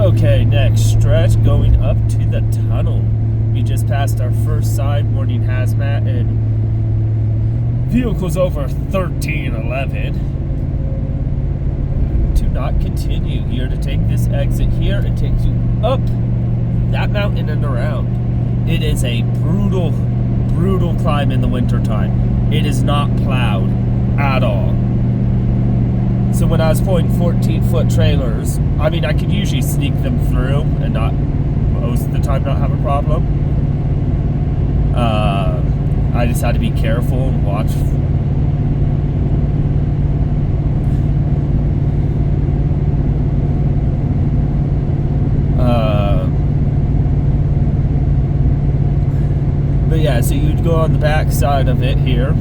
Okay, next stretch going up to the tunnel. We just passed our first side warning hazmat and vehicles over 1311. To not continue. You're to take this exit here. It takes you up that mountain and around. It is a brutal, brutal climb in the wintertime. It is not plowed at all. So when I was pulling 14-foot trailers, I mean, I could usually sneak them through and not, most of the time, not have a problem. I just had to be careful and watch. But yeah, so you'd go on the back side of it here.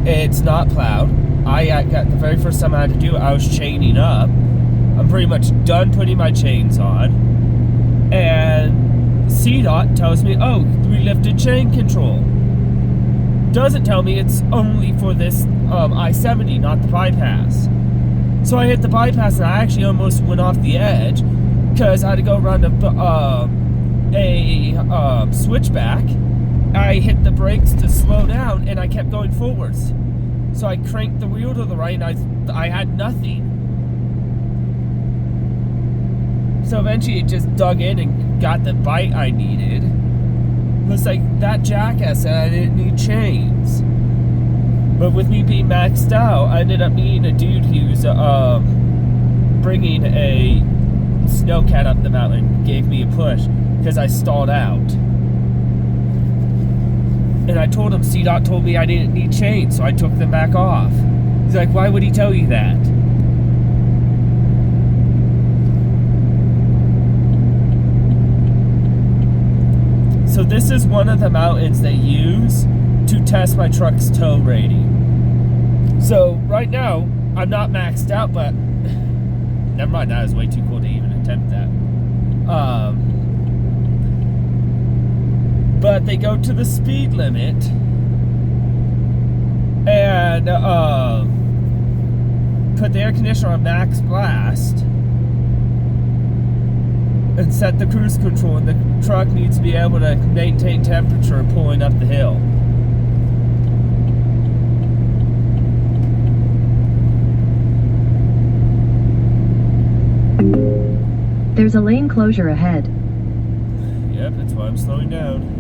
It's not plowed. I got the very first time I had to do it, I was chaining up. I'm pretty much done putting my chains on. And CDOT tells me, oh, we lifted chain control. Doesn't tell me it's only for this I-70, not the bypass. So I hit the bypass and I actually almost went off the edge because I had to go around a switchback. I hit the brakes to slow down and I kept going forwards. So I cranked the wheel to the right and I had nothing. So eventually it just dug in and got the bite I needed. It was like that jackass said I didn't need chains. But with me being maxed out, I ended up meeting a dude who's bringing a snowcat up the mountain. Gave me a push because I stalled out. And I told him, CDOT told me I didn't need chains, so I took them back off. He's like, why would he tell you that? So this is one of the mountains they use to test my truck's tow rating. So right now, I'm not maxed out, but never mind, that was way too cool to even attempt that. But they go to the speed limit and put the air conditioner on max blast and set the cruise control, and the truck needs to be able to maintain temperature pulling up the hill. There's a lane closure ahead. Yep, that's why I'm slowing down.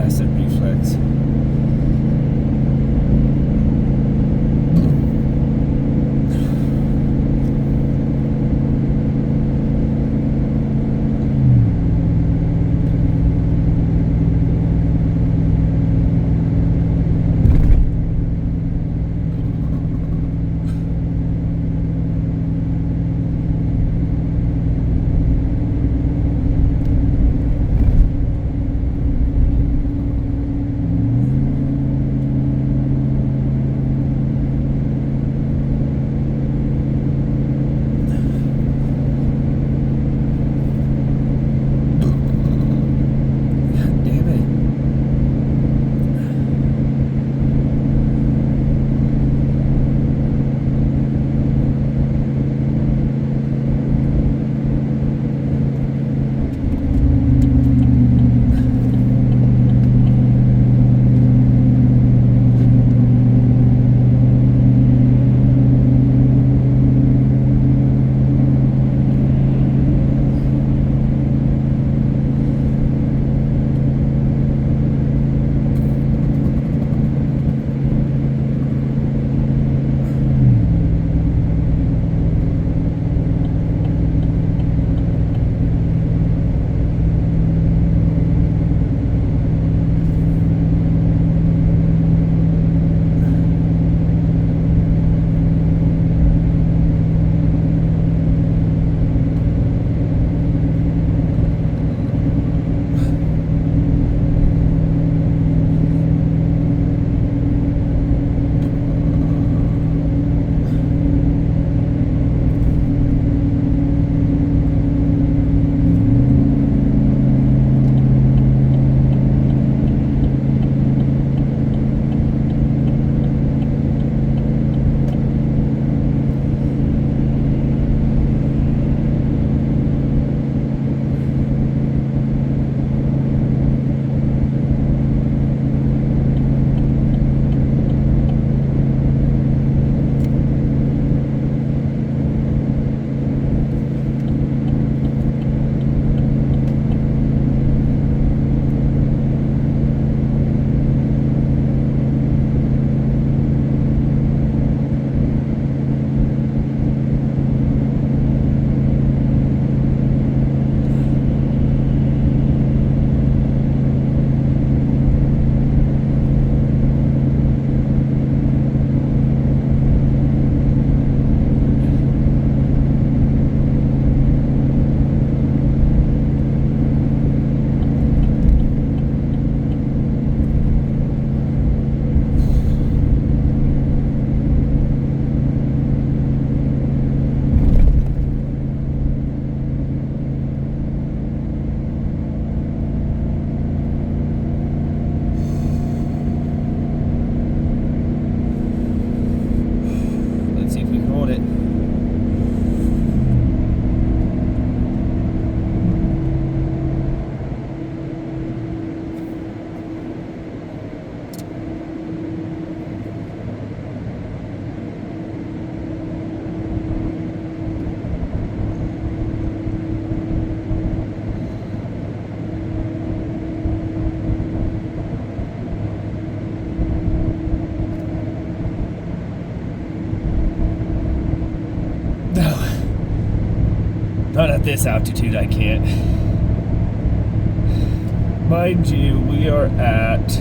acid reflux. Not at this altitude, I can't. Mind you, we are at...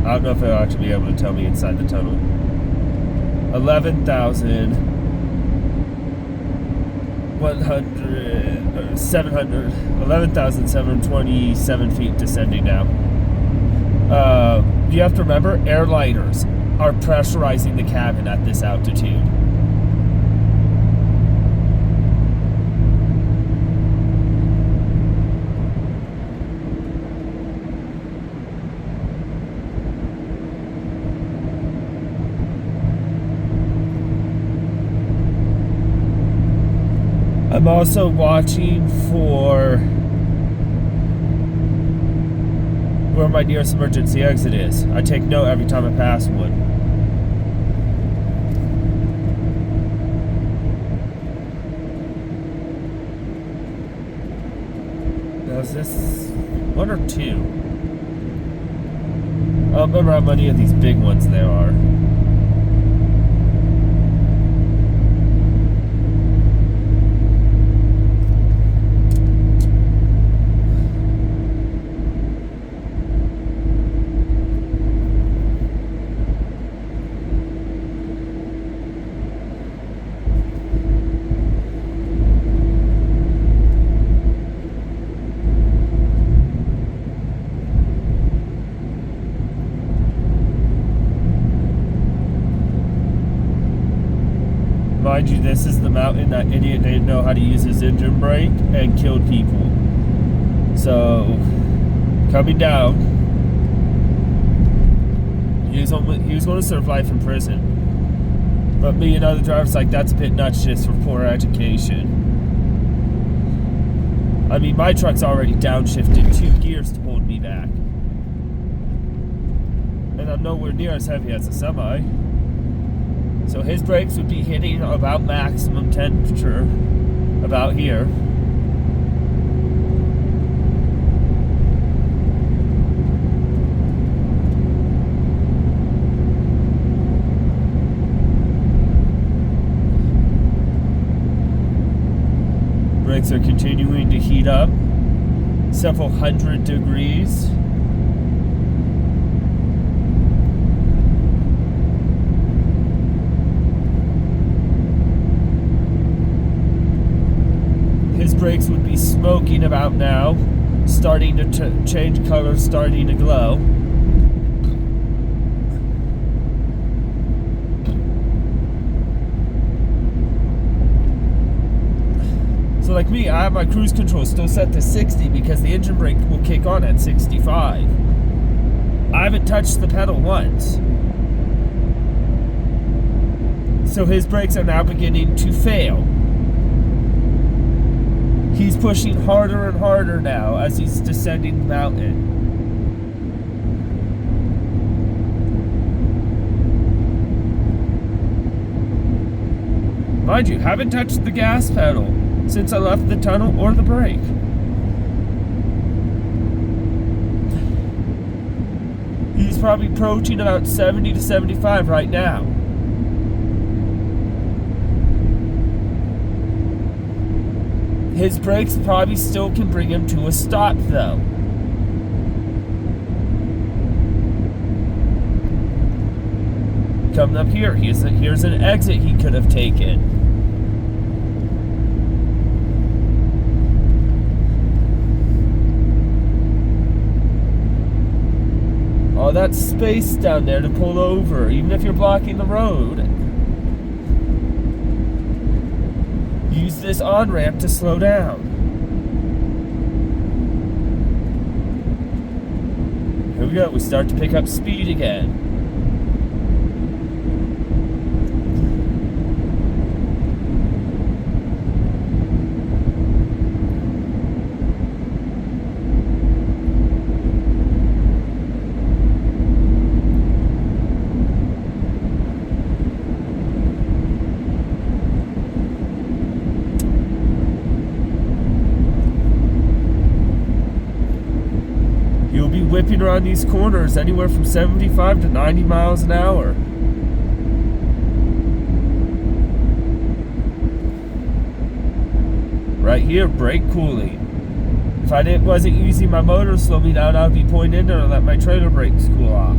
I don't know if they'll actually be able to tell me inside the tunnel. 11,727 feet descending now. You have to remember, airliners are pressurizing the cabin at this altitude. I'm also watching for where my nearest emergency exit is. I take note every time I pass one. Now is this one or two? I don't remember how many of these big ones there are. Mind you, this is the mountain that idiot didn't know how to use his engine brake and killed people. So, coming down, he was going to serve life in prison. But me and other drivers like, that's a bit nuts just for poor education. I mean, my truck's already downshifted 2 gears to hold me back. And I'm nowhere near as heavy as a semi. So his brakes would be hitting about maximum temperature, about here. Brakes are continuing to heat up, several hundred degrees. His brakes would be smoking about now, starting to change color, starting to glow. So like me, I have my cruise control still set to 60 because the engine brake will kick on at 65. I haven't touched the pedal once. So his brakes are now beginning to fail. He's pushing harder and harder now as he's descending the mountain. Mind you, haven't touched the gas pedal since I left the tunnel or the brake. He's probably approaching about 70 to 75 right now. His brakes probably still can bring him to a stop though. Coming up here, here's an exit he could have taken. All that space down there to pull over, even if you're blocking the road. Use this on-ramp to slow down. Here we go, we start to pick up speed again. Whipping around these corners anywhere from 75 to 90 miles an hour. Right here, brake cooling. If I wasn't using my motor to slow me down, I'd be pulling in there and let my trailer brakes cool off.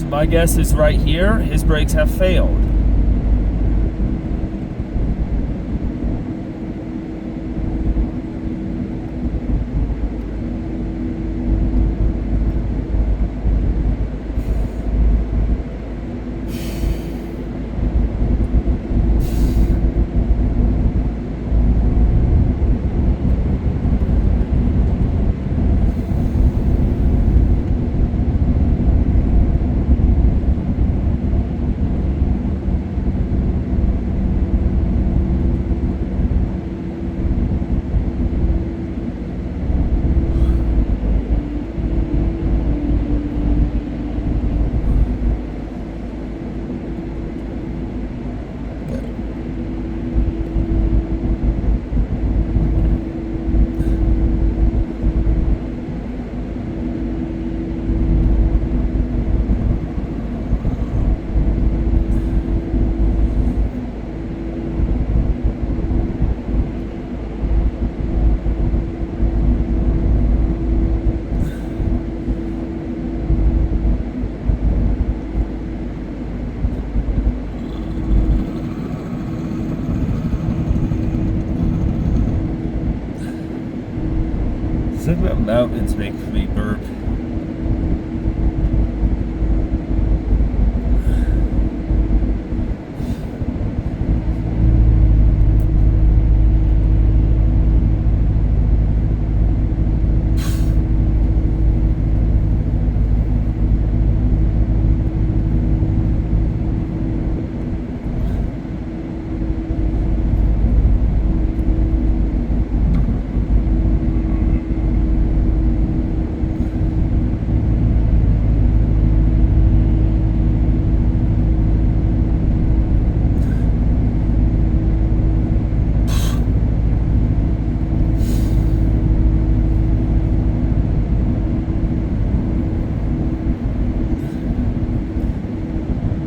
My guess is right here, his brakes have failed. Something about mountains makes me burp.